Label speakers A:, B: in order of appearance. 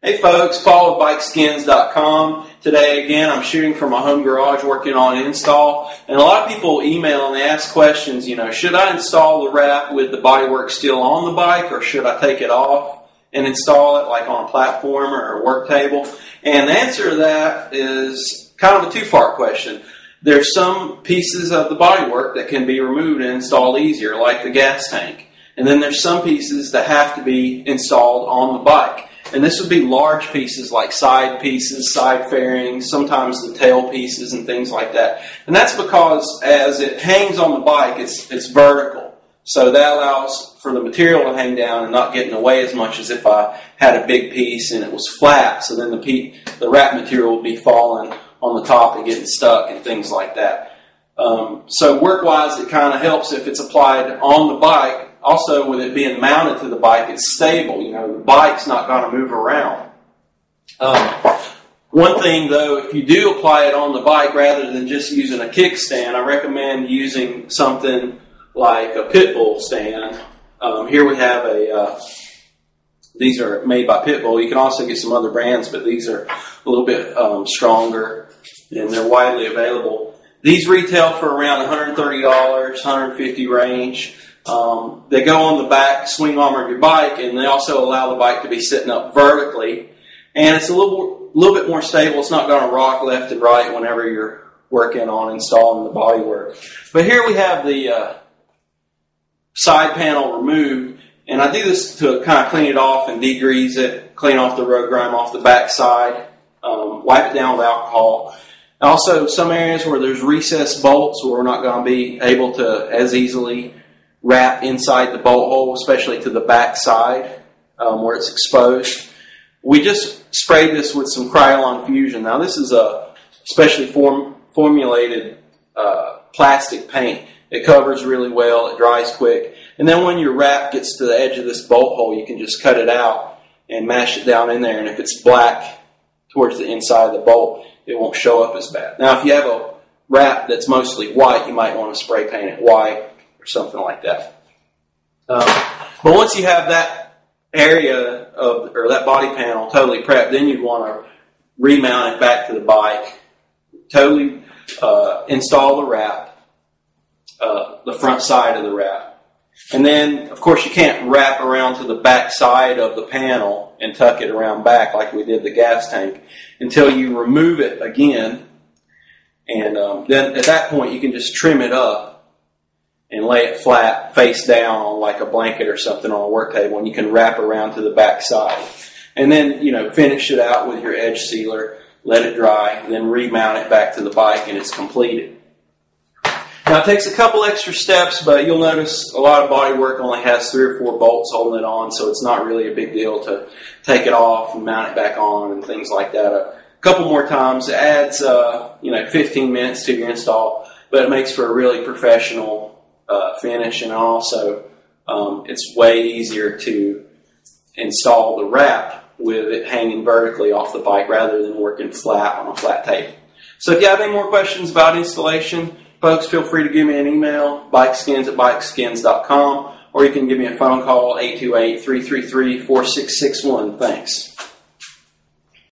A: Hey folks, Paul with Bikeskinz.com. Today again I'm shooting from my home garage working on install, and a lot of people email and they ask questions, should I install the wrap with the bodywork still on the bike, or should I take it off and install it like on a platform or a work table? And the answer to that is kind of a two-part question. There's some pieces of the bodywork that can be removed and installed easier, like the gas tank. And then there's some pieces that have to be installed on the bike. And this would be large pieces like side pieces, side fairings, sometimes the tail pieces and things like that. And that's because as it hangs on the bike, it's vertical. So that allows for the material to hang down and not get in the way as much as if I had a big piece and it was flat. So then the wrap material would be falling on the top and getting stuck and things like that. So work-wise, it kind of helps if it's applied on the bike. Also, with it being mounted to the bike, it's stable. The bike's not going to move around. One thing, though, if you do apply it on the bike rather than just using a kickstand, I recommend using something like a pit bull stand. Here we have these are made by Pit Bull. You can also get some other brands, but these are a little bit stronger, and they're widely available. These retail for around $130, $150 range. They go on the back swing arm of your bike, and they also allow the bike to be sitting up vertically. And it's a little bit more stable. It's not going to rock left and right whenever you're working on installing the bodywork. But here we have the side panel removed, and I do this to kind of clean it off and degrease it, clean off the road grime off the back side, wipe it down with alcohol. Also, some areas where there's recessed bolts where we're not going to be able to as easily wrap inside the bolt hole, especially to the back side where it's exposed. We just sprayed this with some Krylon Fusion. Now this is a specially formulated plastic paint. It covers really well, it dries quick, and then when your wrap gets to the edge of this bolt hole, you can just cut it out and mash it down in there, and if it's black towards the inside of the bolt, it won't show up as bad. Now if you have a wrap that's mostly white, you might want to spray paint it white or something like that. But once you have that area or that body panel totally prepped, then you'd want to remount it back to the bike, totally install the wrap, the front side of the wrap. And then, of course, you can't wrap around to the back side of the panel and tuck it around back like we did the gas tank until you remove it again. And then at that point, you can just trim it up and lay it flat, face down on like a blanket or something on a work table, and you can wrap around to the back side. And then, finish it out with your edge sealer, let it dry, then remount it back to the bike, and it's completed. Now, it takes a couple extra steps, but you'll notice a lot of body work only has 3 or 4 bolts holding it on, so it's not really a big deal to take it off and mount it back on and things like that. A couple more times, it adds 15 minutes to your install, but it makes for a really professional finish, and also it's way easier to install the wrap with it hanging vertically off the bike rather than working flat on a flat table. So if you have any more questions about installation, folks, feel free to give me an email, Bikeskinz@Bikeskinz.com, or you can give me a phone call, 828-333-4661. Thanks.